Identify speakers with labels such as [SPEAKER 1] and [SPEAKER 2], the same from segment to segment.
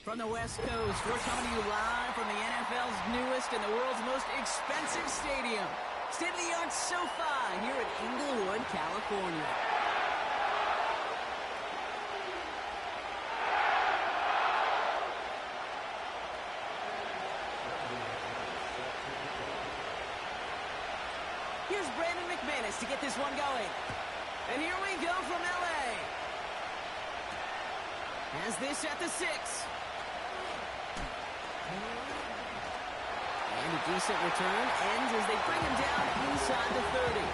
[SPEAKER 1] From the West Coast, we're coming to you live from the NFL's newest and the world's most expensive stadium. State-of-the-art SoFi here in Inglewood, California. Here's Brandon McManus to get this one going. And here we go from L.A. Has this at the 6. And a decent return ends as they bring him down inside the 30.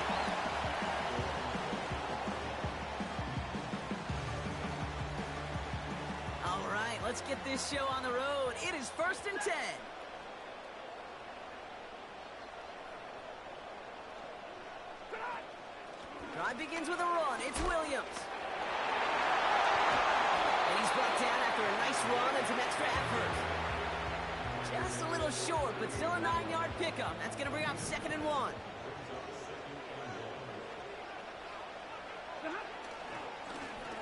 [SPEAKER 1] All right, let's get this show on the road. It is 1st and 10. Drive begins with a run. It's Williams. And he's brought down after a nice run and some extra effort. Just a little short, but still a 9-yard pickup. That's going to bring up 2nd and 1.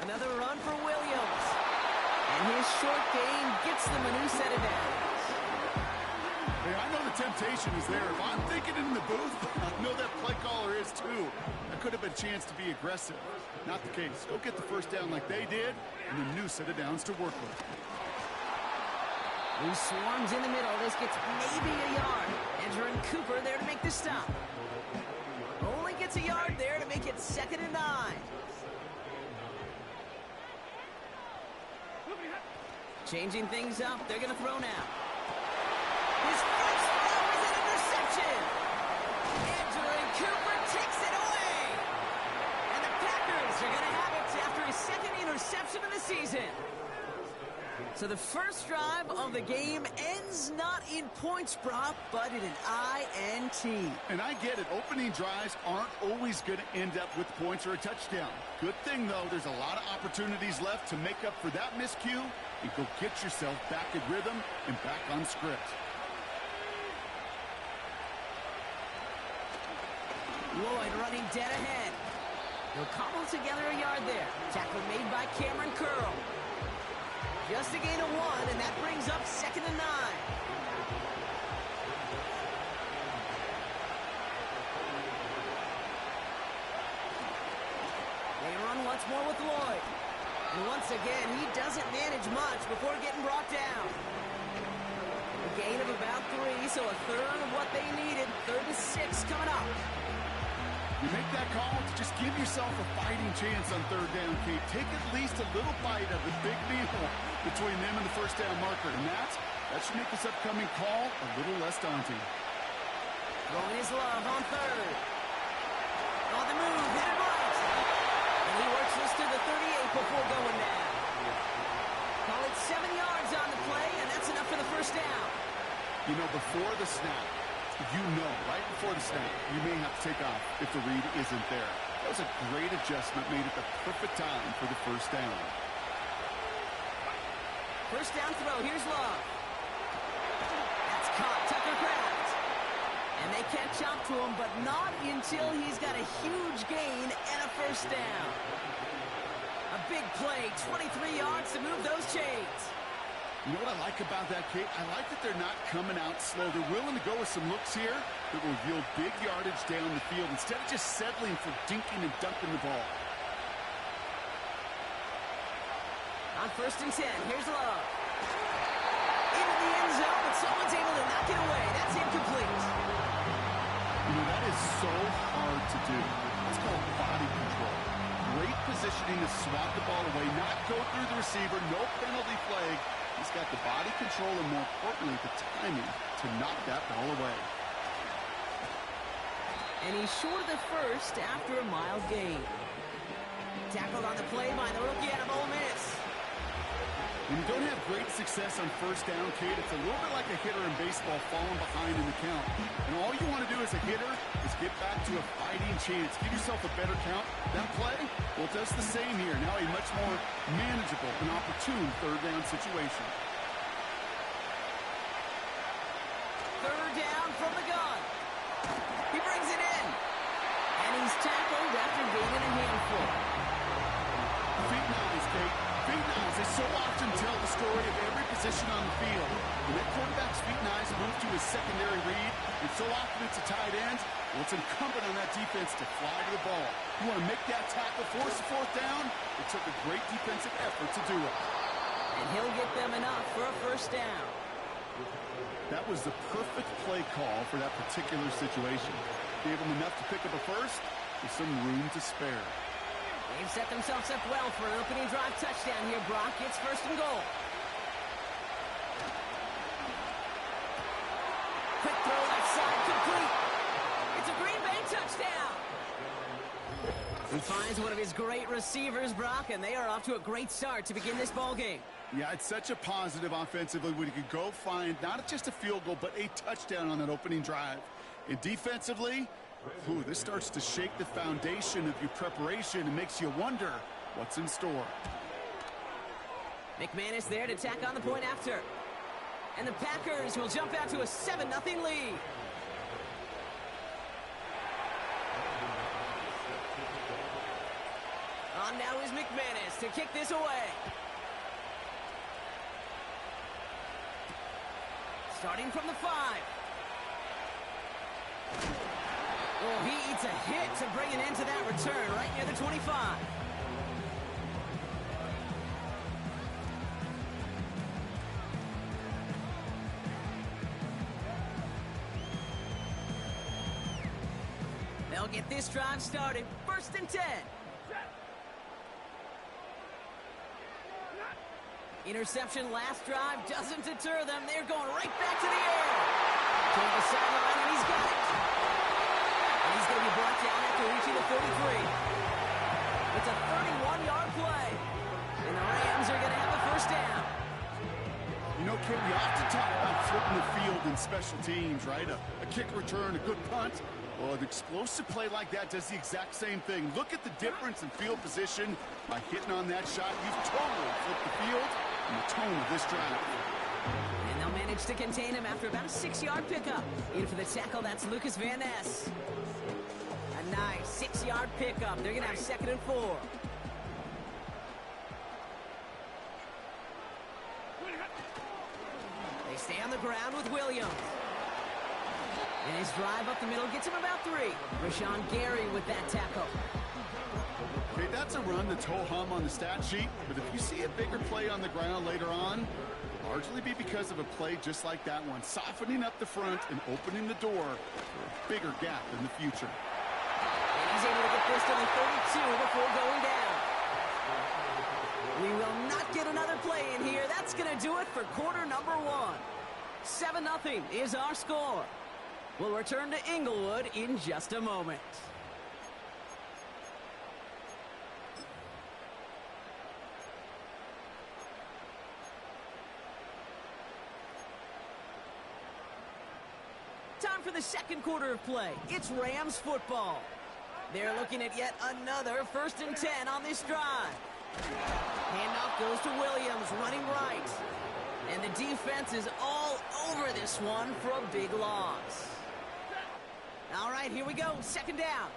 [SPEAKER 1] Another run for Williams. And his short gain gets them a new set of downs.
[SPEAKER 2] Hey, I know the temptation is there. If I'm thinking it in the booth, I know that play caller is too. That could have been a chance to be aggressive. Not the case. Go get the first down like they did, and a new set of downs to work with.
[SPEAKER 1] He swarms in the middle. This gets maybe a yard. Edgerrin Cooper there to make the stop. Only gets a yard there to make it 2nd and 9. Changing things up. They're going to throw now. His first throw is an interception. Edgerrin Cooper takes it away. And the Packers are going to have it after his 2nd interception of the season. So the first drive of the game ends not in points, Brock, but in an INT.
[SPEAKER 2] And I get it. Opening drives aren't always going to end up with points or a touchdown. Good thing, though, there's a lot of opportunities left to make up for that miscue and go get yourself back in rhythm and back on script.
[SPEAKER 1] Lloyd running dead ahead. He'll cobble together a yard there. Tackle made by Cameron Curl. Just a gain of 1, and that brings up 2nd and 9. They run once more with Lloyd. And once again, he doesn't manage much before getting brought down. A gain of about 3, so a third of what they needed. 3rd and 6 coming up.
[SPEAKER 2] You make that call to just give yourself a fighting chance on 3rd down, Kate. Take at least a little bite of the big meal between them and the first down marker. And that should make this upcoming call a little less daunting.
[SPEAKER 1] Throwing his love on 3rd. On the move, hit it right. And he works this to the 38 before going down. Call it 7 yards on the play, and that's enough for the first down.
[SPEAKER 2] You know, before the snap, right before the snap, you may have to take off if the read isn't there. That was a great adjustment made at the perfect time for the first down.
[SPEAKER 1] First down throw, here's Love. That's caught, Tucker Kraft. And they catch up to him, but not until he's got a huge gain and a first down. A big play, 23 yards to move those chains.
[SPEAKER 2] You know what I like about that, Kate? I like that they're not coming out slow. They're willing to go with some looks here that will yield big yardage down the field instead of just settling for dinking and dunking the ball.
[SPEAKER 1] On 1st and 10, here's Love. Into the end zone, but someone's able to knock it away. That's incomplete.
[SPEAKER 2] You know, that is so hard to do. It's called body control. Great positioning to swat the ball away, not go through the receiver, no penalty flag. He's got the body control and, more importantly, the timing to knock that ball away.
[SPEAKER 1] And he's short of the first after a mild gain. Tackled on the play by the rookie out of Ole Miss.
[SPEAKER 2] When you don't have great success on first down, Kate, it's a little bit like a hitter in baseball falling behind in the count. And all you want to do as a hitter is get back to a fighting chance. Give yourself a better count. That play, well, it does the same here. Now a much more manageable and opportune 3rd down situation.
[SPEAKER 1] 3rd down from the gun. He brings it in. And he's tackled after gaining a handful.
[SPEAKER 2] Feet nice, Kate. feet and eyes, they so often tell the story of every position on the field. When that quarterback's feet and eyes move to his secondary read, and so often it's a tight end, well, it's incumbent on that defense to fly to the ball. You want to make that tackle, force a fourth down? It took a great defensive effort to do it.
[SPEAKER 1] And he'll get them enough for a first down.
[SPEAKER 2] That was the perfect play call for that particular situation. Gave them enough to pick up a first with some room to spare.
[SPEAKER 1] They've set themselves up well for an opening drive touchdown here, Brock. It's first and goal. Quick throw left side, complete. It's a Green Bay touchdown. He finds one of his great receivers, Brock, and they are off to a great start to begin this ball game.
[SPEAKER 2] Yeah, it's such a positive offensively when you could go find not just a field goal, but a touchdown on that opening drive. And defensively, this starts to shake the foundation of your preparation and makes you wonder what's in store.
[SPEAKER 1] McManus there to tack on the point after. And the Packers will jump out to a 7-0 lead. On now is McManus to kick this away. Starting from the 5. Oh, he eats a hit to bring an end to that return right near the 25. They'll get this drive started. First and 10. Interception last drive doesn't deter them. They're going right back to the air. Toward the sideline, and he's got it. And he's going to be brought down after reaching the 33. It's a 31-yard play. And the Rams are going to have a first down.
[SPEAKER 2] You know, Kate, we often talk about flipping the field in special teams, right? A kick return, a good punt. Well, an explosive play like that does the exact same thing. Look at the difference in field position by hitting on that shot. You've totally flipped the field and the tone of this drive.
[SPEAKER 1] And they'll manage to contain him after about a 6-yard pickup. In for the tackle, that's Lucas Van Ness. A nice 6-yard pickup. They're going to have 2nd and 4. They stay on the ground with Williams. And his drive up the middle gets him about 3. Rashawn Gary with that tackle.
[SPEAKER 2] Okay, that's a run that's ho-hum on the stat sheet, but if you see a bigger play on the ground later on, it'll largely be because of a play just like that one, softening up the front and opening the door for a bigger gap in the future.
[SPEAKER 1] And he's able to get this to the 32 before going down. We will not get another play in here. That's going to do it for quarter number 1. 7-0 is our score. We'll return to Inglewood in just a moment. Time for the second quarter of play. It's Rams football. They're looking at yet another 1st and 10 on this drive. Handoff goes to Williams, running right. And the defense is all over this one for a big loss. All right, here we go. 2nd down.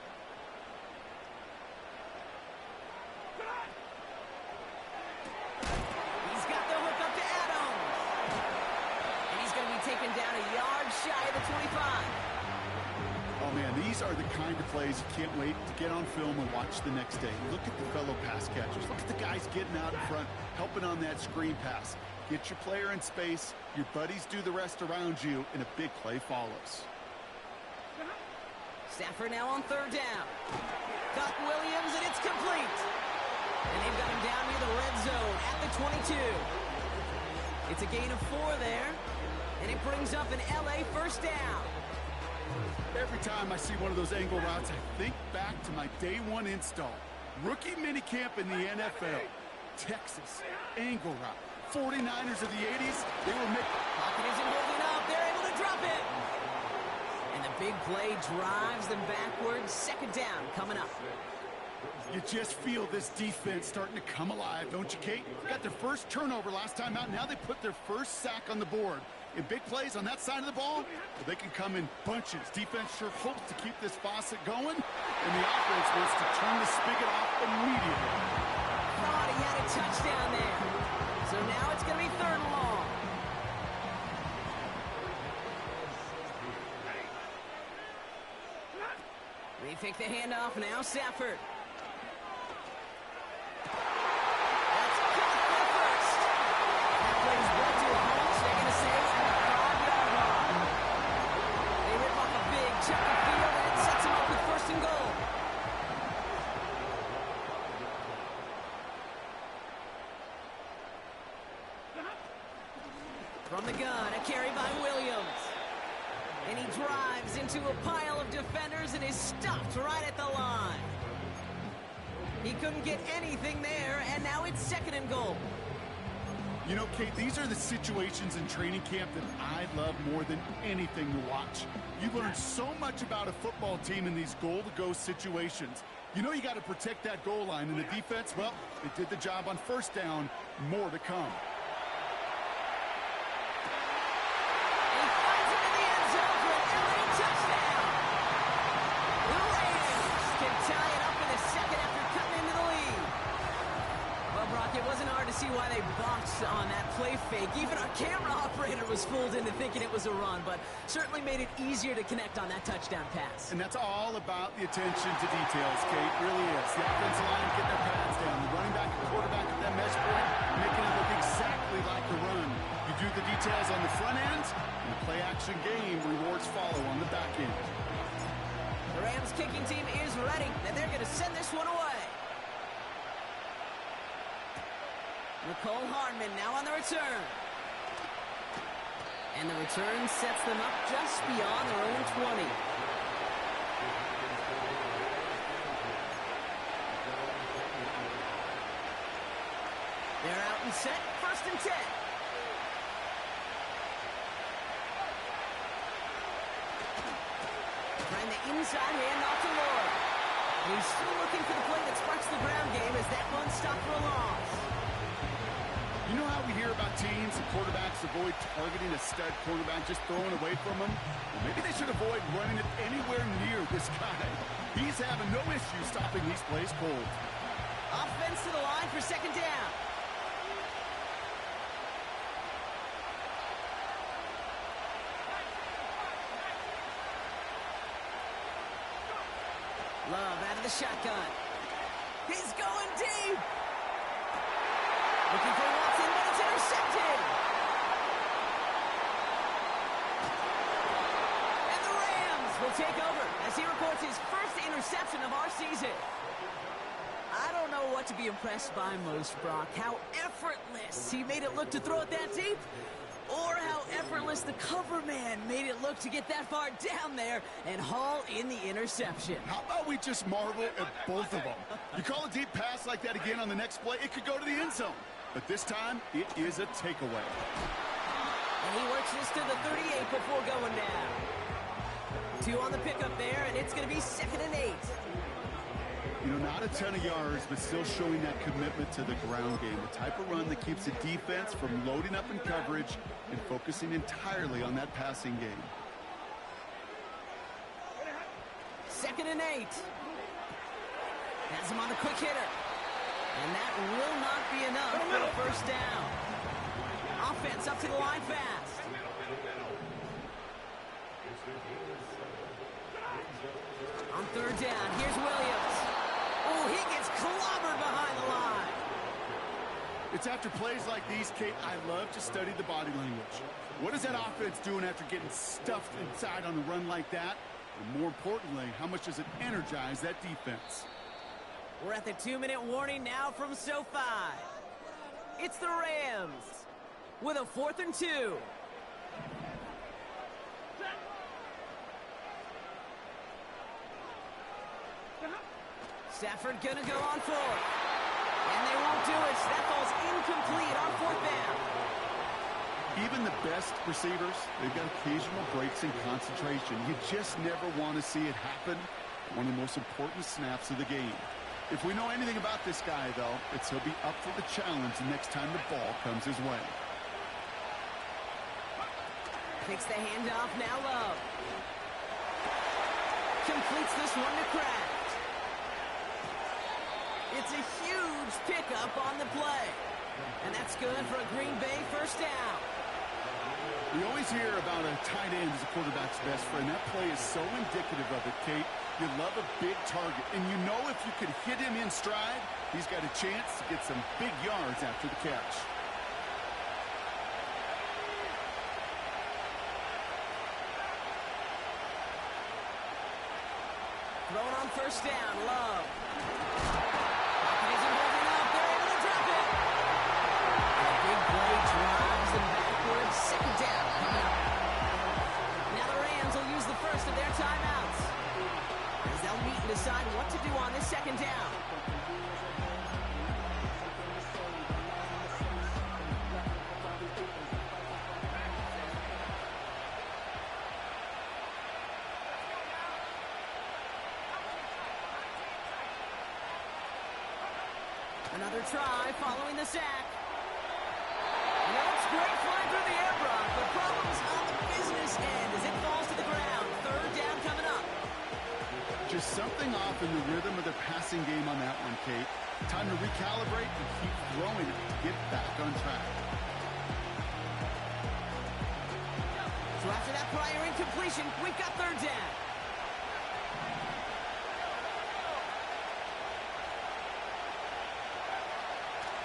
[SPEAKER 1] He's got the hook up to Adams. And he's going to be taken down a yard shy of the 25.
[SPEAKER 2] Oh, man, these are the kind of plays you can't wait to get on film and watch the next day. Look at the fellow pass catchers. Look at the guys getting out in front, helping on that screen pass. Get your player in space, your buddies do the rest around you, and a big play follows.
[SPEAKER 1] Stafford now on 3rd down. Got Williams, and it's complete. And they've got him down near the red zone at the 22. It's a gain of 4 there, and it brings up an LA first down.
[SPEAKER 2] Every time I see one of those angle routes, I think back to my day 1 install. Rookie minicamp in the NFL. Texas, angle route. 49ers of the 80s, they were making...
[SPEAKER 1] Pocket isn't holding up. They're able to drop it. And the big play drives them backwards. 2nd down coming up.
[SPEAKER 2] You just feel this defense starting to come alive, don't you, Kate? Got their first turnover last time out. Now they put their first sack on the board. In big plays on that side of the ball, well, they can come in bunches. Defense sure hopes to keep this faucet going, and the offense wants to turn the spigot off immediately.
[SPEAKER 1] Thought he got a touchdown there. So now it's going to be 3rd and long. They take the handoff now, Stafford. That's caught for first. That play is brought to a halt. They're going to say it's at the 5-yard line. They rip off a big chunk of field, and it sets them up with 1st and goal. From the gun, a carry by Williams. And he drives into a pile of defenders and is stopped right at the line. He couldn't get anything there, and now it's 2nd and goal.
[SPEAKER 2] You know, Kate, these are the situations in training camp that I love more than anything to watch. You learn so much about a football team in these goal-to-go situations. You know you got to protect that goal line, and the defense, well, they did the job on 1st down. More to come.
[SPEAKER 1] It wasn't hard to see why they boxed on that play fake. Even our camera operator was fooled into thinking it was a run, but certainly made it easier to connect on that touchdown pass.
[SPEAKER 2] And that's all about the attention to details, Kate. Really is. The offensive line get their pads down. The running back and quarterback at that mesh point, making it look exactly like a run. You do the details on the front end, and the play-action game rewards follow on the back end.
[SPEAKER 1] The Rams kicking team is ready, and they're going to send this one away. Nicole Hardman now on the return. And the return sets them up just beyond their own 20. They're out and set, 1st and 10. Trying the inside handoff to Lord. He's still looking for the play that sparks the ground game as that one stopped for a loss.
[SPEAKER 2] You know how we hear about teams and quarterbacks avoid targeting a stud quarterback, just throwing away from him? Well, maybe they should avoid running it anywhere near this guy. He's having no issue stopping these plays cold.
[SPEAKER 1] Offense to the line for 2nd down. Love out of the shotgun. He's going deep. Looking for Watson, but it's intercepted. And the Rams will take over as he records his 1st interception of our season. I don't know what to be impressed by most, Brock. How effortless he made it look to throw it that deep, or how effortless the cover man made it look to get that far down there and haul in the interception.
[SPEAKER 2] How about we just marvel at both of them? You call a deep pass like that again on the next play, it could go to the end zone. But this time, it is a takeaway.
[SPEAKER 1] And he works this to the 38 before going down. 2 on the pickup there, and it's going to be 2nd and 8.
[SPEAKER 2] You know, not a ton of yards, but still showing that commitment to the ground game. The type of run that keeps the defense from loading up in coverage and focusing entirely on that passing game.
[SPEAKER 1] 2nd and 8. Has him on the quick hitter. And that will not be enough for a 1st down. Offense up to the line fast. On 3rd down, here's Williams. Oh, he gets clobbered behind the line.
[SPEAKER 2] It's after plays like these, Kate, I love to study the body language. What is that offense doing after getting stuffed inside on the run like that? And more importantly, how much does it energize that defense?
[SPEAKER 1] We're at the 2-minute warning now from SoFi. It's the Rams with a 4th and 2. Stafford gonna go on 4th. And they won't do it. So that falls incomplete on 4th down.
[SPEAKER 2] Even the best receivers, they've got occasional breaks in concentration. You just never want to see it happen. One of the most important snaps of the game. If we know anything about this guy, though, it's he'll be up for the challenge the next time the ball comes his way.
[SPEAKER 1] Takes the handoff, now Love. Completes this one to Kraft. It's a huge pickup on the play. And that's good for a Green Bay first down.
[SPEAKER 2] We always hear about a tight end as a quarterback's best friend. That play is so indicative of it, Kate. You love a big target, and you know if you could hit him in stride, he's got a chance to get some big yards after the catch.
[SPEAKER 1] Thrown on first down, Love. Pocket isn't holding up. They're able to drop it. And a big play drives them backwards. Second down coming up. Now the Rams will use the first of their timeouts, as they'll meet and decide what to do on this second down. Another try following the sack. And that's great flying through the air, Brock. The problem's on the business end as it falls to the ground. Third down coming up.
[SPEAKER 2] Just something off in the rhythm of their passing game on that one, Kate. Time to recalibrate and keep throwing it to get back on track.
[SPEAKER 1] So after that prior incompletion, we've got third down.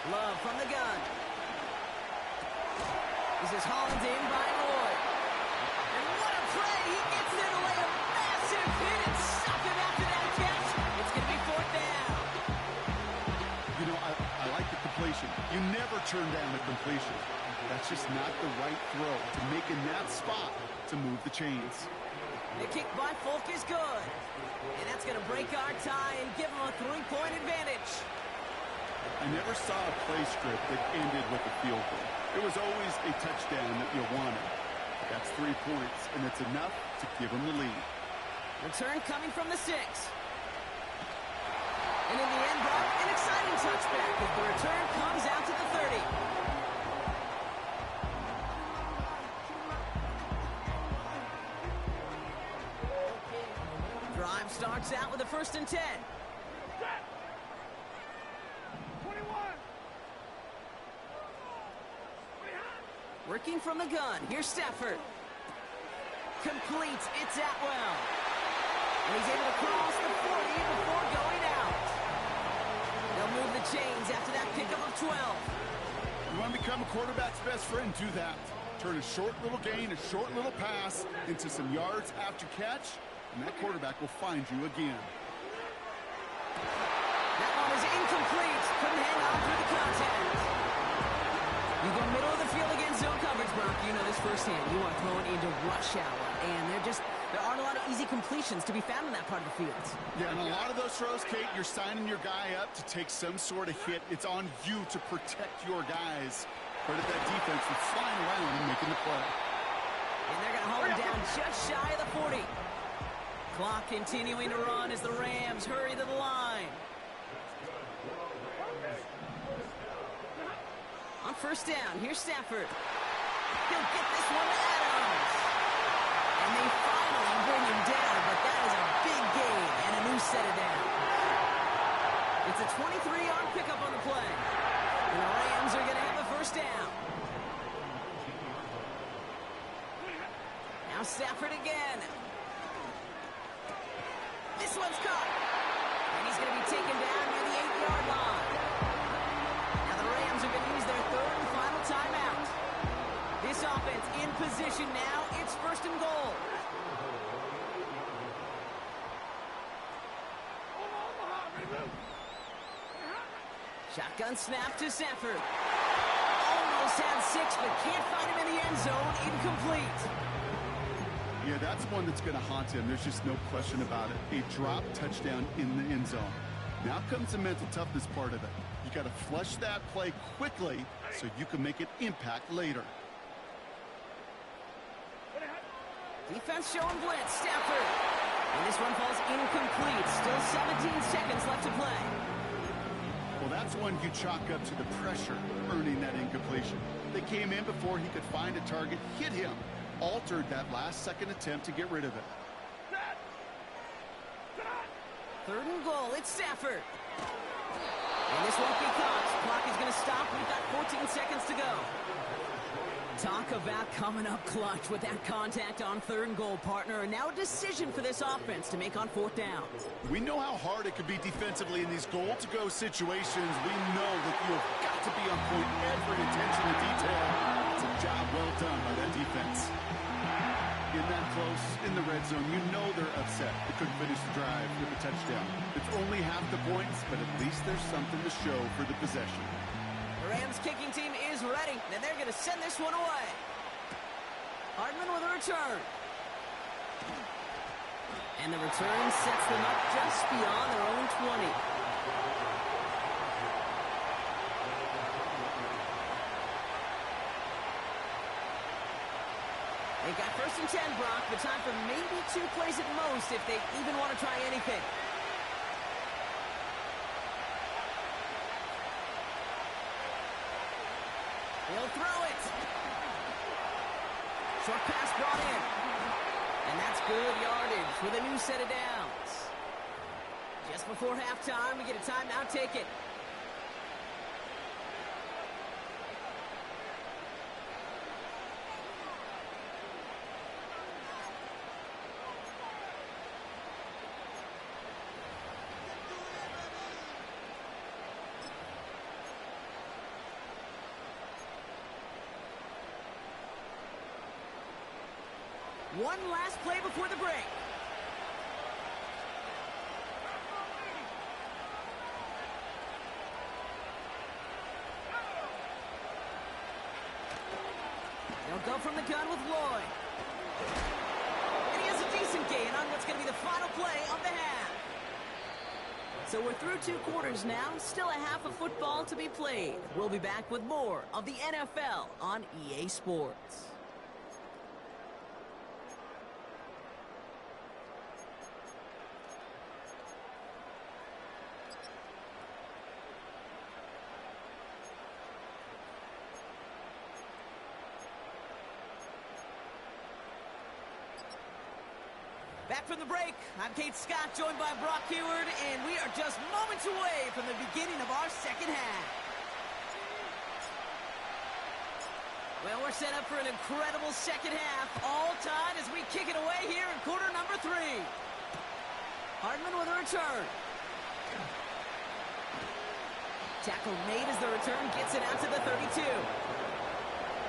[SPEAKER 1] Love from the gun. This is hauled in by Lloyd. And what a play! He gets there to lay a massive hit and stop him after that catch. It's going to be fourth down.
[SPEAKER 2] You know, I like the completion. You never turn down a completion. That's just not the right throw to make in that spot to move the chains.
[SPEAKER 1] The kick by Folk is good. And that's going to break our tie and give him a 3-point advantage.
[SPEAKER 2] I never saw a play script that ended with a field goal. It was always a touchdown that you wanted. That's 3 points, and it's enough to give them the lead.
[SPEAKER 1] Return coming from the 6. And in the end, Brock, an exciting touchback as the return comes out to the 30. Drive starts out with a 1st and 10. Working from the gun. Here's Stafford. Completes. It's Atwell. And he's able to cross the 40 before going out. They'll move the chains after that pickup of 12.
[SPEAKER 2] You want to become a quarterback's best friend? Do that. Turn a short little gain, a short little pass into some yards after catch, and that quarterback will find you again.
[SPEAKER 1] That one is incomplete. Couldn't hang on through the contact. You go middle of the field against zone coverage, Brock. You know this firsthand. You are thrown into rush hour, and there aren't a lot of easy completions to be found in that part of the field. Yeah,
[SPEAKER 2] and a lot of those throws, Kate, you're signing your guy up to take some sort of hit. It's on you to protect your guys. Credit that defense for flying around and making the play.
[SPEAKER 1] And they're going to hold him down just shy of the 40. Clock continuing to run as the Rams hurry to the line. On first down, here's Stafford. He'll get this one to Adams. And they finally bring him down, but that is a big gain and a new set of down. It's a 23-yard pickup on the play. And the Rams are going to have a first down. Now Stafford again. This one's caught. And he's going to be taken down near the 8-yard line. Now the Rams are going to use their third and final timeout. This offense in position now. It's 1st and goal. Shotgun snap to Stafford. Almost had 6, but can't find him in the end zone. Incomplete.
[SPEAKER 2] Yeah, that's one that's going to haunt him. There's just no question about it. A drop touchdown in the end zone. Now comes the mental toughness part of it. You got to flush that play quickly so you can make an impact later.
[SPEAKER 1] Defense showing blitz. Stafford. And this one falls incomplete. Still 17 seconds left to play.
[SPEAKER 2] Well, that's one you chalk up to the pressure earning that incompletion. They came in before he could find a target, hit him, altered that last-second attempt to get rid of it.
[SPEAKER 1] 3rd and goal. It's Stafford. And this won't be caught. Clock is going to stop. We've got 14 seconds to go. Talk about coming up clutch with that contact on 3rd and goal, partner. And now a decision for this offense to make on 4th down.
[SPEAKER 2] We know how hard it could be defensively in these goal-to-go situations. We know that you have got to be on point, every attention to detail. It's a job well done by that defense. In that close, in the red zone, you know they're upset. They couldn't finish the drive with a touchdown. It's only half the points, but at least there's something to show for the possession.
[SPEAKER 1] The Rams kicking team is ready, and they're going to send this one away. Hardman with a return. And the return sets them up just beyond their own 20. They got 1st and 10, Brock, but time for maybe 2 plays at most if they even want to try anything. He'll throw it. Short pass brought in. And that's good yardage with a new set of downs. Just before halftime, we get a timeout. Take it. One last play before the break. They'll go from the gun with Lloyd. And he has a decent gain on what's going to be the final play of the half. So we're through 2 quarters now. Still a half of football to be played. We'll be back with more of the NFL on EA Sports. Back from the break, I'm Kate Scott, joined by Brock Huard, and we are just moments away from the beginning of our second half. Well, we're set up for an incredible second half, all tied as we kick it away here in quarter number 3. Hardman with a return. Tackle made as the return gets it out to the 32.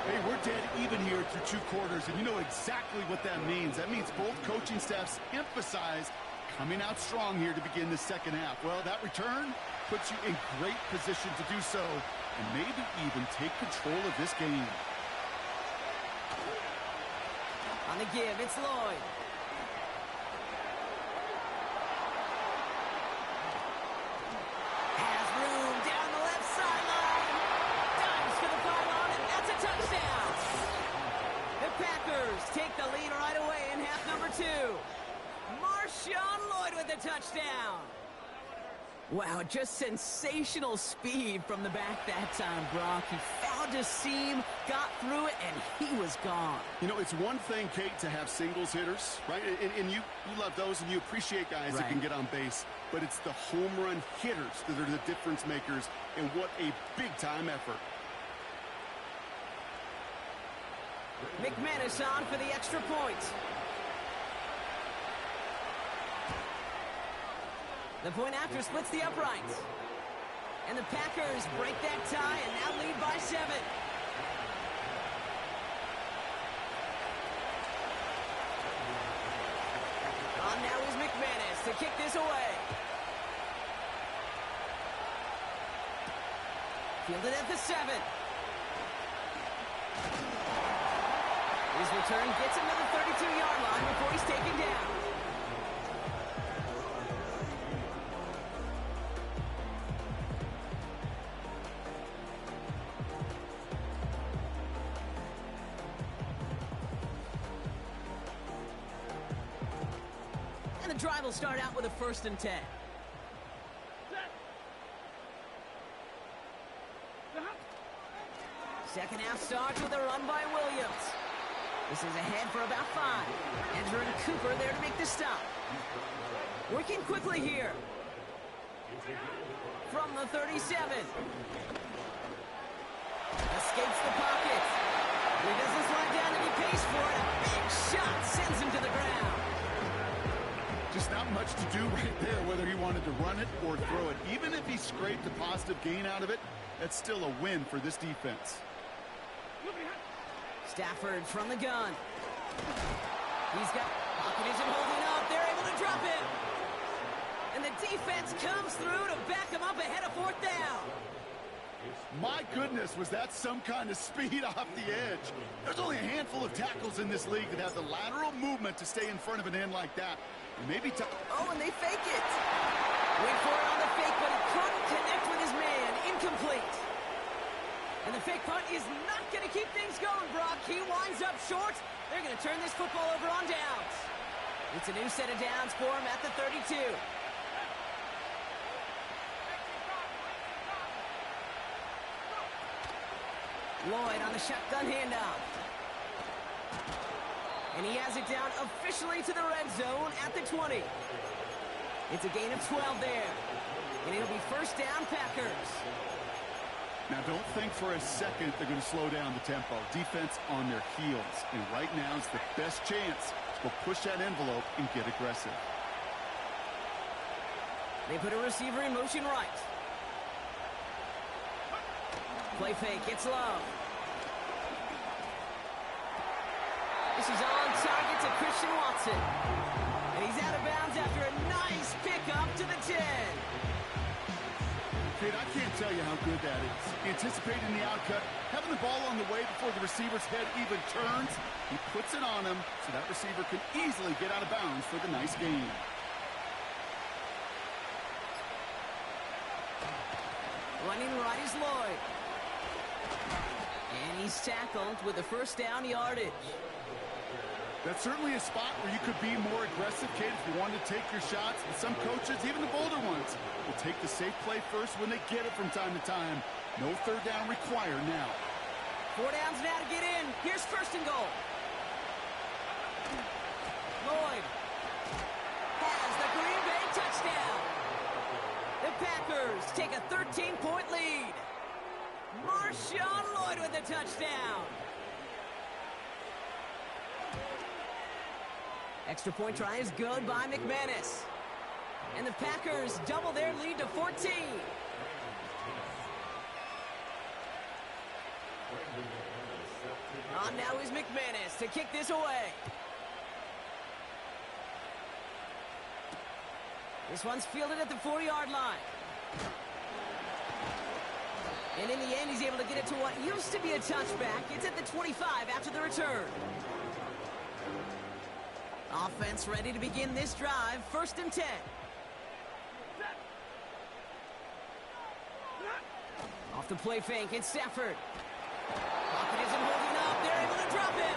[SPEAKER 2] Hey, we're dead even here through 2 quarters, and you know exactly what that means. That means both coaching staffs emphasize coming out strong here to begin the second half. Well, that return puts you in great position to do so, and maybe even take control of this game.
[SPEAKER 1] On the give, it's Lloyd. Has room down the left sideline. Dives for the pylon, and that's a touchdown. The Packers take the lead right away in half number 2. Marshawn Lloyd with the touchdown. Wow, just sensational speed from the back that time, Brock. He found a seam, got through it, and he was gone.
[SPEAKER 2] You know, it's one thing, Kate, to have singles hitters, right? And you love those, and you appreciate guys that can get on base. But it's the home run hitters that are the difference makers, and what a big-time effort.
[SPEAKER 1] McManus on for the extra point. The point after splits the uprights. And the Packers break that tie and now lead by 7. On now is McManus to kick this away. Fielded at the 7. His return gets another 32-yard line before he's taken down. And the drive will start out with a 1st and 10. Second half starts with a run by Williams. This is ahead for about 5. Andrew and Cooper there to make the stop. Working quickly here. From the 37. Escapes the pocket. He doesn't slide down and he pays for it. A big shot sends him to the ground.
[SPEAKER 2] Just not much to do right there, whether he wanted to run it or throw it. Even if he scraped a positive gain out of it, that's still a win for this defense.
[SPEAKER 1] Stafford from the gun. He's got pocket isn't holding up. They're able to drop it. And the defense comes through to back him up ahead of fourth down.
[SPEAKER 2] My goodness, was that some kind of speed off the edge. There's only a handful of tackles in this league that have the lateral movement to stay in front of an end like that. And maybe
[SPEAKER 1] oh, and they fake it. Wait for it on the fake, but he couldn't connect with his man. Incomplete. And the fake punt is not going to keep things going, Brock. He winds up short. They're going to turn this football over on downs. It's a new set of downs for him at the 32. Lloyd on the shotgun handoff. And he has it down officially to the red zone at the 20. It's a gain of 12 there. And it'll be first down, Packers.
[SPEAKER 2] Now, don't think for a second they're going to slow down the tempo. Defense on their heels. And right now is the best chance to go push that envelope and get aggressive.
[SPEAKER 1] They put a receiver in motion right. Play fake, it's Love. This is on target to Christian Watson. And he's out of bounds after a nice pickup to the 10.
[SPEAKER 2] Kid, I can't tell you how good that is. Anticipating the outcut, having the ball on the way before the receiver's head even turns. He puts it on him so that receiver can easily get out of bounds for the nice gain.
[SPEAKER 1] Running right is Lloyd. And he's tackled with the first down yardage.
[SPEAKER 2] That's certainly a spot where you could be more aggressive, kid, if you wanted to take your shots. And some coaches, even the bolder ones, will take the safe play first when they get it from time to time. No third down required now.
[SPEAKER 1] 4 downs now to get in. Here's first and goal. Lloyd has the Green Bay touchdown. The Packers take a 13-point lead. Marshawn Lloyd with the touchdown. Extra point try is good by McManus. And the Packers double their lead to 14. On now is McManus to kick this away. This one's fielded at the 4-yard line. And in the end, he's able to get it to what used to be a touchback. It's at the 25 after the return. Offense ready to begin this drive. First and 10. Off the play fake, it's Stafford. Pocket isn't holding up. They're able to drop it.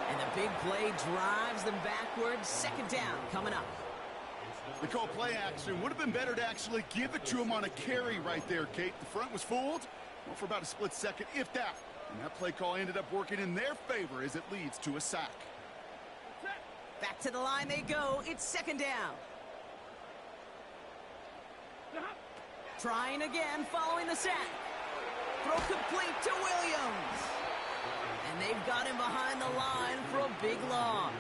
[SPEAKER 1] And the big play drives them backwards. Second down coming up.
[SPEAKER 2] They call play action. Would have been better to actually give it to him on a carry right there, Kate. The front was fooled, well, for about a split second, if that. And that play call ended up working in their favor as it leads to a sack.
[SPEAKER 1] Back to the line they go. It's second down. Trying again following the sack. Throw complete to Williams. And they've got him behind the line for a big loss.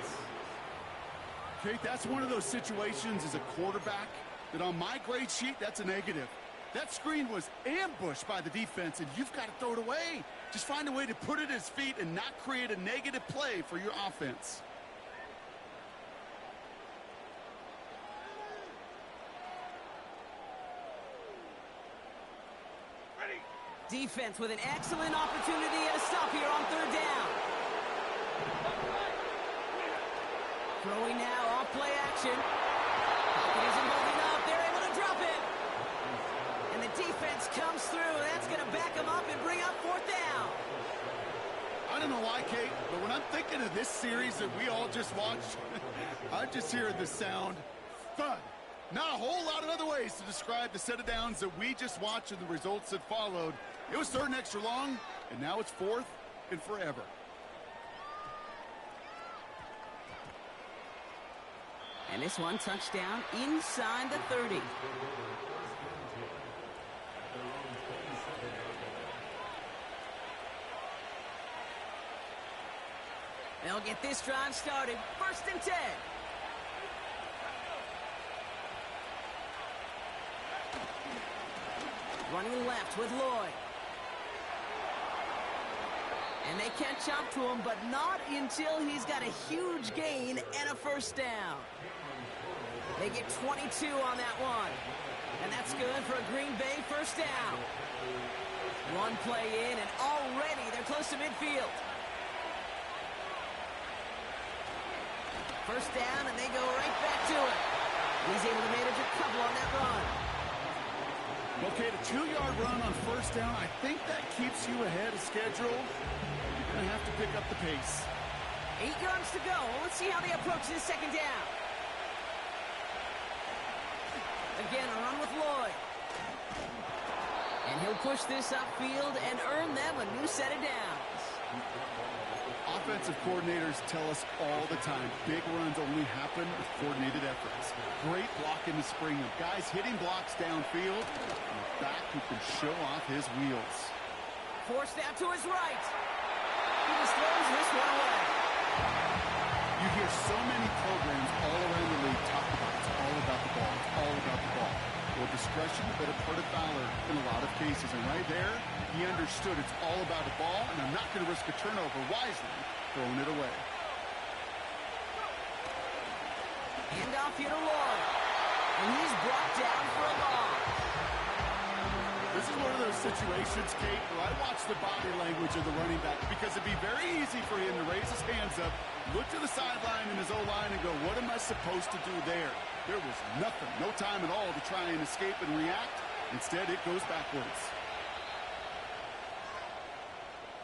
[SPEAKER 2] Kate, that's one of those situations as a quarterback that on my grade sheet, that's a negative. That screen was ambushed by the defense, and you've got to throw it away. Just find a way to put it at his feet and not create a negative play for your offense.
[SPEAKER 1] Defense with an excellent opportunity at a stop here on third down. Throwing now off play action. Pocket isn't holding up. They're able to drop it. And the defense comes through. That's going to back them up and bring up fourth down.
[SPEAKER 2] I don't know why, Kate, but when I'm thinking of this series that we all just watched, I'm just hearing the sound thud. Not a whole lot of other ways to describe the set of downs that we just watched and the results that followed. It was third and extra long, and now it's fourth and forever.
[SPEAKER 1] And this one touchdown inside the 30. They'll get this drive started. 1st and 10. Running left with Lloyd. And they catch up to him, but not until he's got a huge gain and a 1st down. They get 22 on that one. And that's good for a Green Bay 1st down. One play in, and already they're close to midfield. 1st down, and they go right back to it. He's able to manage a couple on that run.
[SPEAKER 2] Okay, the 2-yard run on 1st down, I think that keeps you ahead of schedule. You're going to have to pick up the pace.
[SPEAKER 1] 8 yards to go. Let's see how they approach this 2nd down. Again, a run with Lloyd. And he'll push this upfield and earn them a new set of downs.
[SPEAKER 2] Offensive coordinators tell us all the time, big runs only happen with coordinated efforts. Great block in the spring of guys hitting blocks downfield, and a back who can show off his wheels.
[SPEAKER 1] Forced out to his right. He just throws this one away.
[SPEAKER 2] You hear so many programs all around the league talk about it's all about the ball, it's all about the ball. Well, discretion, but a part of valor in a lot of cases. And right there, he understood it's all about the ball, and I'm not going to risk a turnover wisely, throwing it away.
[SPEAKER 1] Hand off here to Lloyd. And he's brought down for a loss.
[SPEAKER 2] This is one of those situations, Kate, where I watch the body language of the running back because it'd be very easy for him to raise his hands up, look to the sideline in his O-line and go, what am I supposed to do there? There was nothing, no time at all to try and escape and react. Instead, it goes backwards.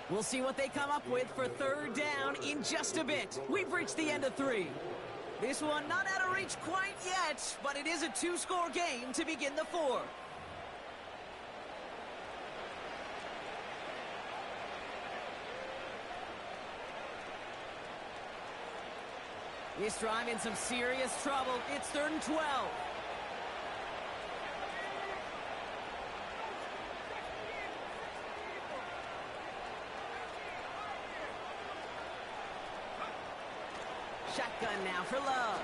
[SPEAKER 1] We'll see what they come up with for 3rd down in just a bit. We've reached the end of 3. This one not out of reach quite yet, but it is a 2-score game to begin the 4th. This drive in some serious trouble. It's 3rd and 12. Shotgun now for Love.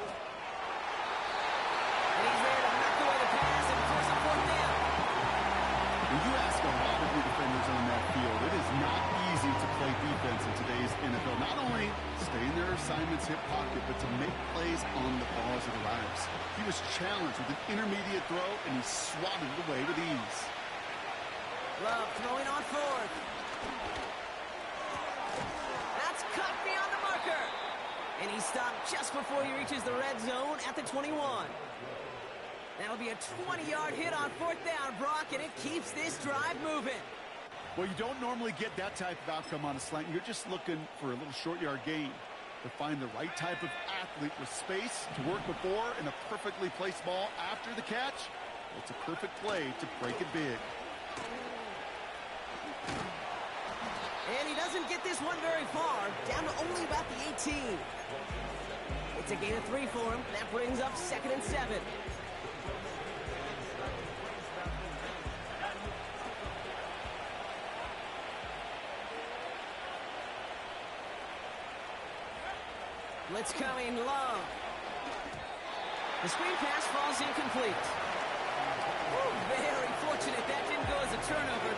[SPEAKER 1] And he's ready to knock away the pass and force a 4th down.
[SPEAKER 2] When you ask a lot of your defenders on that field, it is not easy to play defense in today's NFL. Not only stay in their assignments, hip pocket, but to make plays on the ball as it arrives. He was challenged with an intermediate throw, and he swatted it away with ease.
[SPEAKER 1] Love throwing on 4th. That's cut beyond the marker. And he stopped just before he reaches the red zone at the 21. That'll be a 20-yard hit on 4th down, Brock, and it keeps this drive moving.
[SPEAKER 2] Well, you don't normally get that type of outcome on a slant. You're just looking for a little short-yard gain. To find the right type of athlete with space to work before and a perfectly placed ball after the catch, well, it's a perfect play to break it big.
[SPEAKER 1] And he doesn't get this one very far, down to only about the 18. It's a gain of 3 for him. That brings up 2nd and 7. Blitz coming, Love. The screen pass falls incomplete. Ooh, very fortunate that didn't go as a turnover.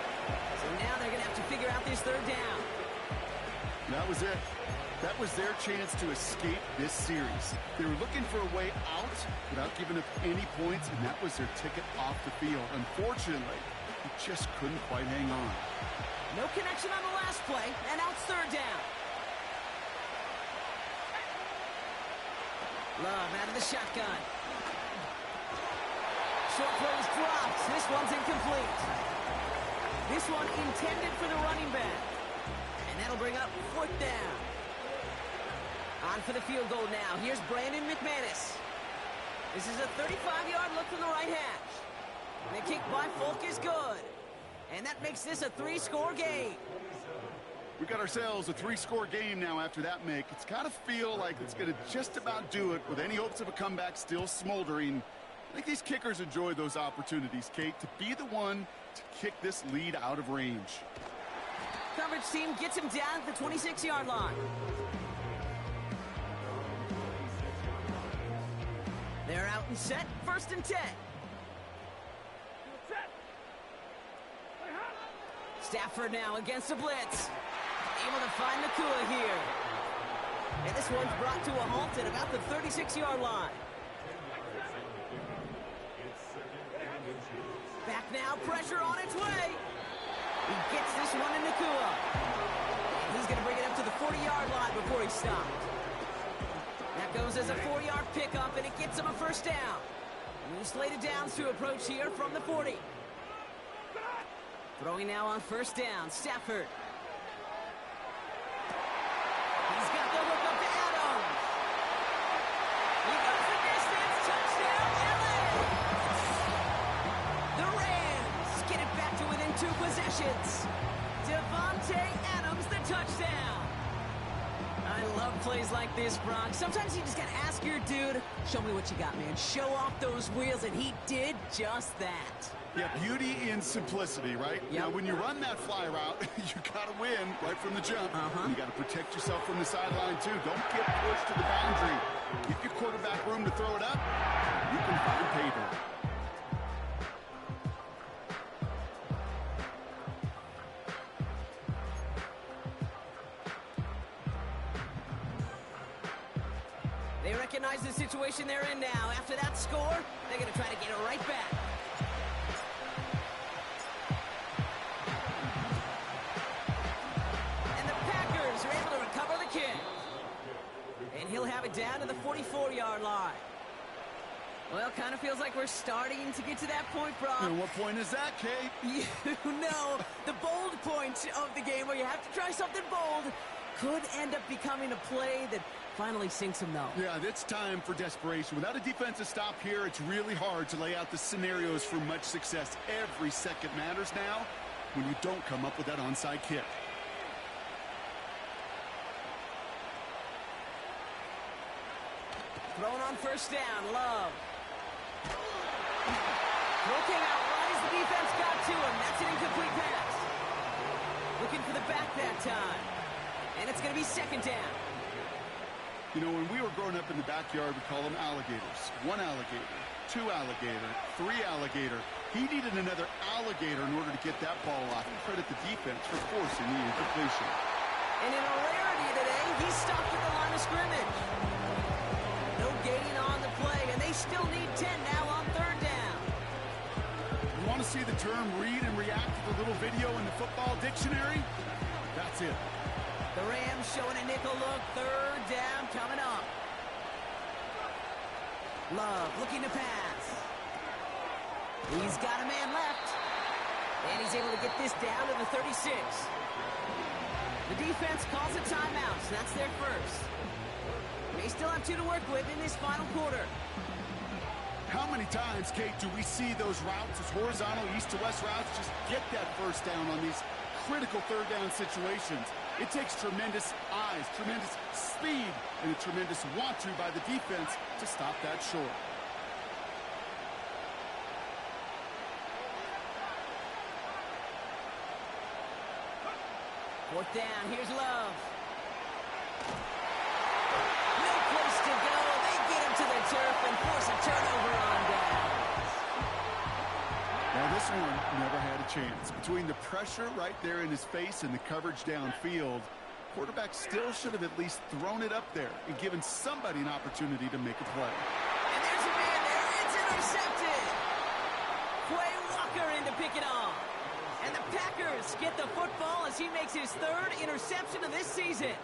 [SPEAKER 1] So now they're going to have to figure out this 3rd down.
[SPEAKER 2] That was it. That was their chance to escape this series. They were looking for a way out without giving up any points, and that was their ticket off the field. Unfortunately, he just couldn't quite hang on.
[SPEAKER 1] No connection on the last play, and now it's 3rd down. Love out of the shotgun. Short throw is dropped. This one's incomplete. This one intended for the running back. And that'll bring up 4th down. On for the field goal now. Here's Brandon McManus. This is a 35-yard look from the right hash. The kick by Folk is good. And that makes this a 3-score game.
[SPEAKER 2] We got ourselves a 3-score game now after that make. It's got to feel like it's going to just about do it with any hopes of a comeback still smoldering. I think these kickers enjoy those opportunities, Kate, to be the one to kick this lead out of range.
[SPEAKER 1] Coverage team gets him down at the 26-yard line. They're out and set, 1st and 10. Stafford now against the blitz. Able to find Nakua here. And this one's brought to a halt at about the 36-yard line. Back now, pressure on its way. He gets this one in Nakua. And he's going to bring it up to the 40-yard line before he stopped. That goes as a 4-yard pickup, and it gets him a 1st down. New slated downs to approach here from the 40. Throwing now on 1st down, Stafford. He's got the look up to Adams. He goes the distance, touchdown, LA! The Rams get it back to within 2 possessions. Devontae Adams, the touchdown. I love plays like this, Brock. Sometimes you just gotta ask your dude, show me what you got, man. Show off those wheels, and he did just that.
[SPEAKER 2] Yeah, beauty in simplicity, right?
[SPEAKER 1] Yep.
[SPEAKER 2] Now, when you run that fly route, you got to win right from the jump. You got to protect yourself from the sideline, too. Don't get pushed to the boundary. Give your quarterback room to throw it up. You can find pay dirt.
[SPEAKER 1] They recognize the situation they're in now. After that score, they're going to try to get it right back. And he'll have it down to the 44-yard line. Well, kind of feels like we're starting to get to that point, Brock.
[SPEAKER 2] And what point is that, Kate?
[SPEAKER 1] You know, the bold point of the game where you have to try something bold could end up becoming a play that finally sinks him, though.
[SPEAKER 2] Yeah, it's time for desperation. Without a defensive stop here, it's really hard to lay out the scenarios for much success. Every second matters now when you don't come up with that onside kick.
[SPEAKER 1] Thrown on 1st down, Love. Throw came out right as the defense got to him. That's an incomplete pass. Looking for the back that time. And it's going to be 2nd down.
[SPEAKER 2] You know, when we were growing up in the backyard, we call them alligators. 1 alligator, 2 alligator, 3 alligator. He needed another alligator in order to get that ball off. And credit the defense for forcing the incompletion.
[SPEAKER 1] And in a rarity today, he stopped at the line of scrimmage. No gain on the play, and they still need 10 now on 3rd down.
[SPEAKER 2] You want to see the term read and react to the little video in the football dictionary? That's it.
[SPEAKER 1] The Rams showing a nickel look. 3rd down coming up. Love looking to pass. He's got a man left. And he's able to get this down to the 36. The defense calls a timeout, so that's their first. They still have 2 to work with in this final quarter.
[SPEAKER 2] How many times, Kate, do we see those routes, those horizontal east-to-west routes, just get that 1st down on these critical 3rd down situations? It takes tremendous eyes, tremendous speed, and a tremendous want-to by the defense to stop that short.
[SPEAKER 1] Fourth down, here's Love. No place to go. They get him to the turf and force a turnover on downs.
[SPEAKER 2] Now this one never had a chance. Between the pressure right there in his face and the coverage downfield, quarterback still should have at least thrown it up there and given somebody an opportunity to make a play.
[SPEAKER 1] And there's a man there. It's intercepted. Quay Walker in to pick it off. And the Packers get the football as he makes his 3rd interception of this season.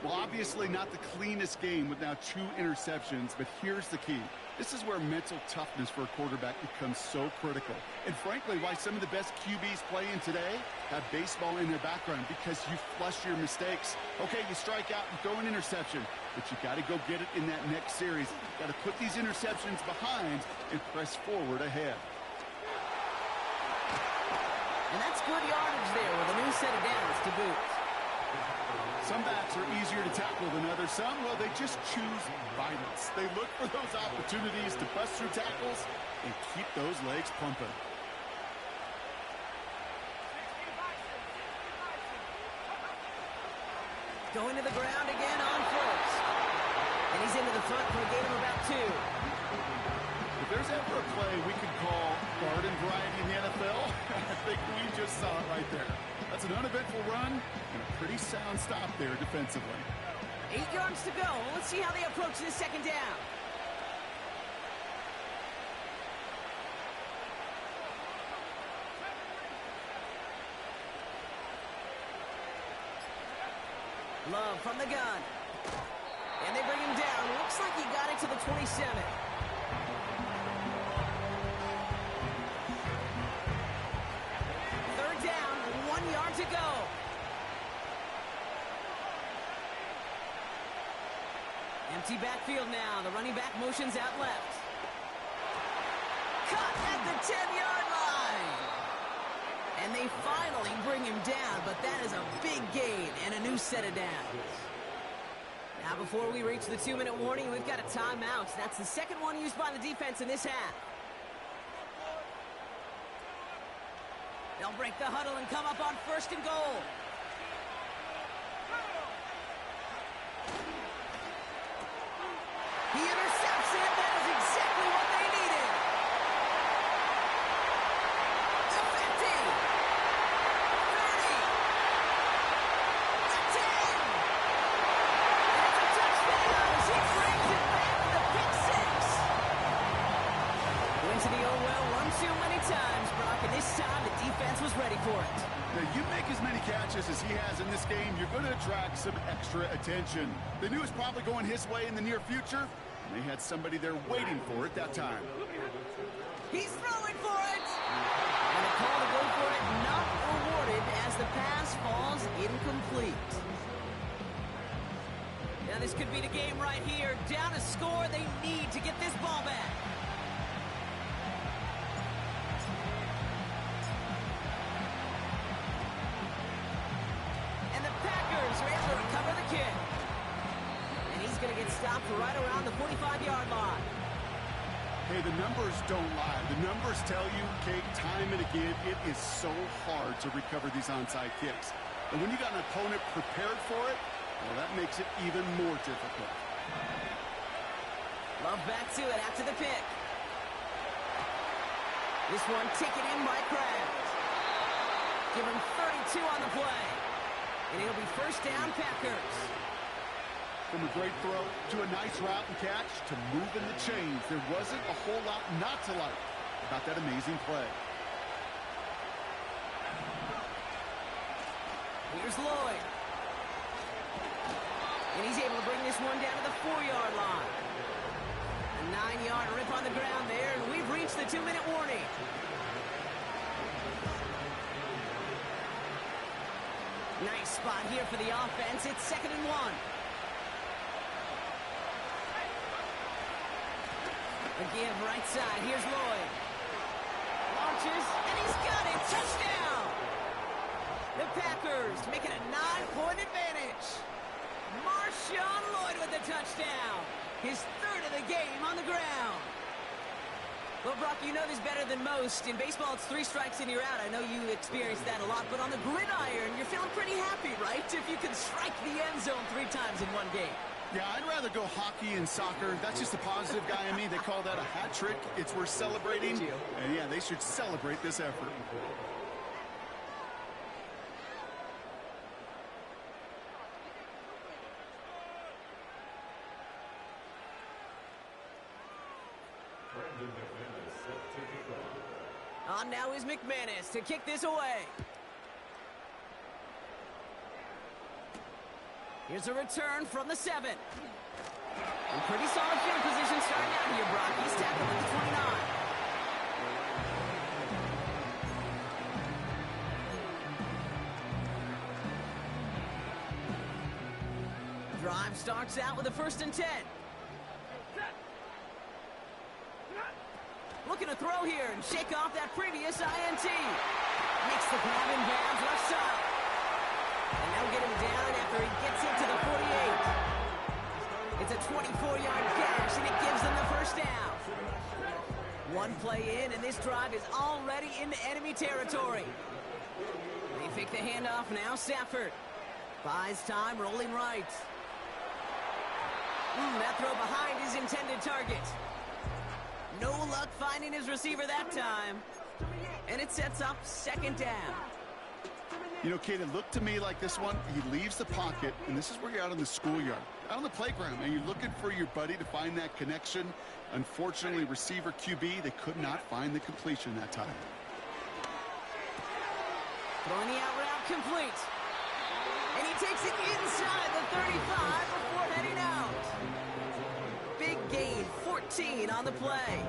[SPEAKER 2] Well, obviously not the cleanest game with now 2 interceptions, but here's the key. This is where mental toughness for a quarterback becomes so critical. And frankly, why some of the best QBs playing today have baseball in their background, because you flush your mistakes. Okay, you strike out and throw an interception, but you got to go get it in that next series. Got to put these interceptions behind and press forward ahead.
[SPEAKER 1] And that's good yardage there with a new set of downs to boot.
[SPEAKER 2] Some backs are easier to tackle than others. Some, well, they just choose violence. They look for those opportunities to bust through tackles and keep those legs pumping.
[SPEAKER 1] Going to the ground again on first. And he's into the front for a gain of about 2.
[SPEAKER 2] If there's ever a play we could call garden variety in the NFL, I think we just saw it right there. That's an uneventful run and a pretty sound stop there defensively.
[SPEAKER 1] 8 yards to go. Let's see how they approach this second down. Love from the gun. And they bring him down. Looks like he got it to the 27. Third down, 1 yard to go. Empty backfield now. The running back motions out left. Cut at the 10-yard line. And they finally bring him down, but that is a big gain and a new set of downs. Now, before we reach the 2-minute warning, we've got a timeout. That's the second one used by the defense in this half. They'll break the huddle and come up on 1st and goal. He intercepts it. That is exactly what they needed. The 50. 30. The 10. And it's a touchdown as he brings it back to the pick 6. Went to the old well one too many times, Brock, and this time the defense was ready for it.
[SPEAKER 2] Now, you make as many catches as he has in this game, you're going to attract some extra attention. They knew it was probably going his way in the near future, and they had somebody there waiting for it that time.
[SPEAKER 1] He's throwing for it! And a call to go for it not rewarded as the pass falls incomplete. Now this could be the game right here. Down a score, they need to get this ball back. And the Packers are able to recover the kick. And he's going to get stopped right around the 45-yard line.
[SPEAKER 2] Hey, the numbers don't lie. The numbers tell you, Kate, time and again, it is so hard to recover these onside kicks. And when you got an opponent prepared for it, well, that makes it even more difficult.
[SPEAKER 1] Love back to it after the pick. This one taken in by Kraft. Give him 32 on the play. And it'll be 1st down, Packers.
[SPEAKER 2] From a great throw to a nice route and catch to moving the chains, there wasn't a whole lot not to like about that amazing play.
[SPEAKER 1] Here's Lloyd. And he's able to bring this one down to the 4-yard line. A 9-yard rip on the ground there, and we've reached the 2-minute warning. Nice spot here for the offense. It's 2nd and 1. Again, right side. Here's Lloyd. Launches, and he's got it. Touchdown! The Packers making a 9-point advantage. Marshawn Lloyd with the touchdown. His 3rd of the game on the ground. Well, Brock, you know this better than most. In baseball, it's 3 strikes and you're out. I know you experienced that a lot, but on the gridiron, you're feeling pretty happy, right? If you can strike the end zone 3 times in one game.
[SPEAKER 2] Yeah, I'd rather go hockey and soccer. That's just a positive guy in me. They call that a hat trick. It's worth celebrating. And yeah, they should celebrate this effort.
[SPEAKER 1] On now is McManus to kick this away. Here's a return from the 7. And pretty solid field position starting out here, Brock. He's tackled at the 29. Drive starts out with a 1st and 10. Looking to throw here and shake off that previous INT. Makes the grab in bounds, left side. And they'll get him down after he gets into the 48. It's a 24-yard gash, and it gives them the first down. One play in, and this drive is already into enemy territory. They fake the handoff now. Stafford buys time, rolling right. That throw behind his intended target. No luck finding his receiver that time. And it sets up second down.
[SPEAKER 2] You know, Kate, it looked to me like this one, he leaves the pocket, and this is where you're out in the schoolyard, out on the playground, and you're looking for your buddy to find that connection. Unfortunately, receiver QB, they could not find the completion that time.
[SPEAKER 1] Throwing the out route complete. And he takes it inside the 35 before heading out. Big gain, 14 on the play.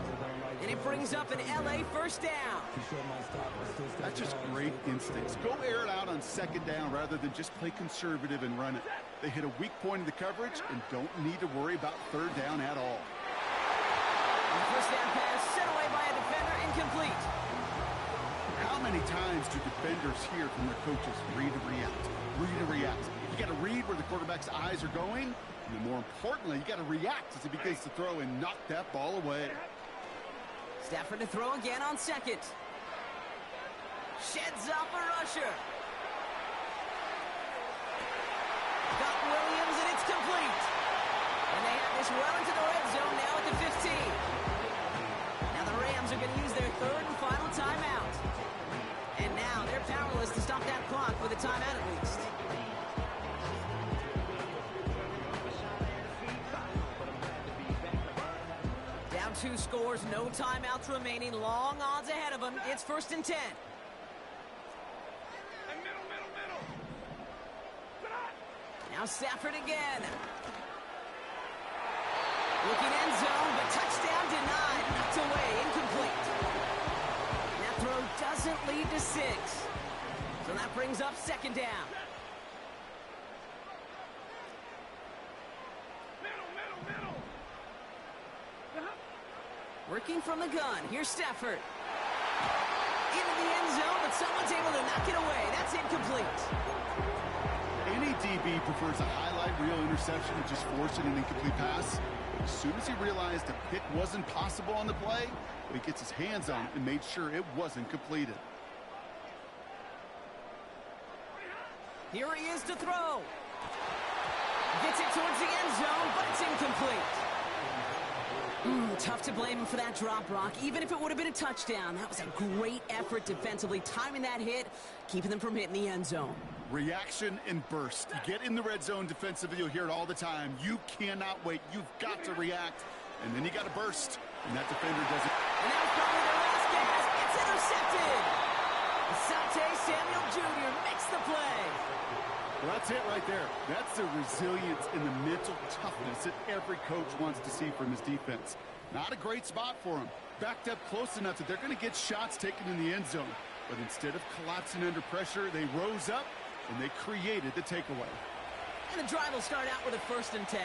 [SPEAKER 1] And it brings up an LA first down.
[SPEAKER 2] That's just great instincts. Go air it out on second down rather than just play conservative and run it. They hit a weak point in the coverage and don't need to worry about third down at all.
[SPEAKER 1] And the first down pass set away by a defender, incomplete.
[SPEAKER 2] How many times do defenders hear from their coaches, read and react, read and react? You got to read where the quarterback's eyes are going, and more importantly, you got to react as he begins to throw and knock that ball away.
[SPEAKER 1] Stafford to throw again on second. Sheds off a rusher. Got Williams, and it's complete. And they have this well into the red zone now at the 15. Now the Rams are going to use their third and final timeout. And now they're powerless to stop that clock with a timeout at least. Down 2 scores, no timeouts remaining, long odds ahead of them. It's 1st and 10. Now Stafford again. Looking end zone, but touchdown denied. Knocked away, incomplete. That throw doesn't lead to 6. So that brings up second down. Working from the gun. Here's Stafford. Into the end zone, but someone's able to knock it away. That's incomplete.
[SPEAKER 2] Any DB prefers a highlight reel interception to just forcing an incomplete pass. But as soon as he realized a pick wasn't possible on the play, he gets his hands on it and made sure it wasn't completed.
[SPEAKER 1] Here he is to throw. Gets it towards the end zone, but it's incomplete. Tough to blame him for that drop, Brock. Even if it would have been a touchdown, that was a great effort defensively, timing that hit, keeping them from hitting the end zone.
[SPEAKER 2] Reaction and burst. You get in the red zone defensively, you'll hear it all the time. You cannot wait. You've got to react. And then you got to burst. And that defender does it.
[SPEAKER 1] And that was probably their last gas. It's intercepted. Asante Samuel Jr. makes the play.
[SPEAKER 2] Well, that's it right there. That's the resilience and the mental toughness that every coach wants to see from his defense. Not a great spot for him. Backed up close enough that they're going to get shots taken in the end zone. But instead of collapsing under pressure, they rose up and they created the takeaway.
[SPEAKER 1] And the drive will start out with a 1st and 10.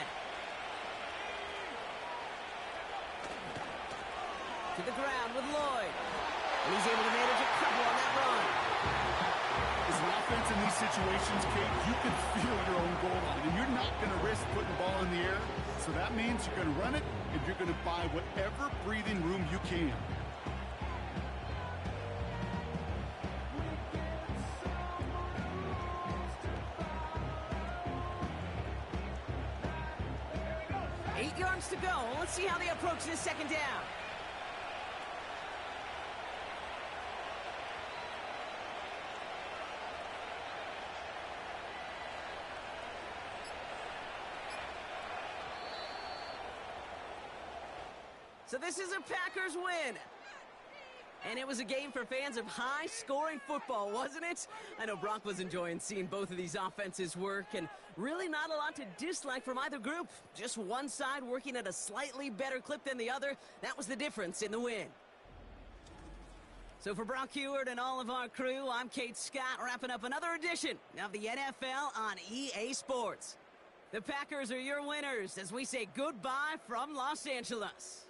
[SPEAKER 1] To the ground with Lloyd. And he's able to manage a couple on that run.
[SPEAKER 2] As an offense in these situations, Kate, you can feel your own goal line, and you're not going to risk putting the ball in the air. So that means you're going to run it, and you're going to buy whatever breathing room you can.
[SPEAKER 1] Eight yards to go. Let's see how they approach this second down. So this is a Packers win. And it was a game for fans of high-scoring football, wasn't it? I know Brock was enjoying seeing both of these offenses work, and really not a lot to dislike from either group. Just one side working at a slightly better clip than the other. That was the difference in the win. So for Brock Huard and all of our crew, I'm Kate Scott, wrapping up another edition of the NFL on EA Sports. The Packers are your winners as we say goodbye from Los Angeles.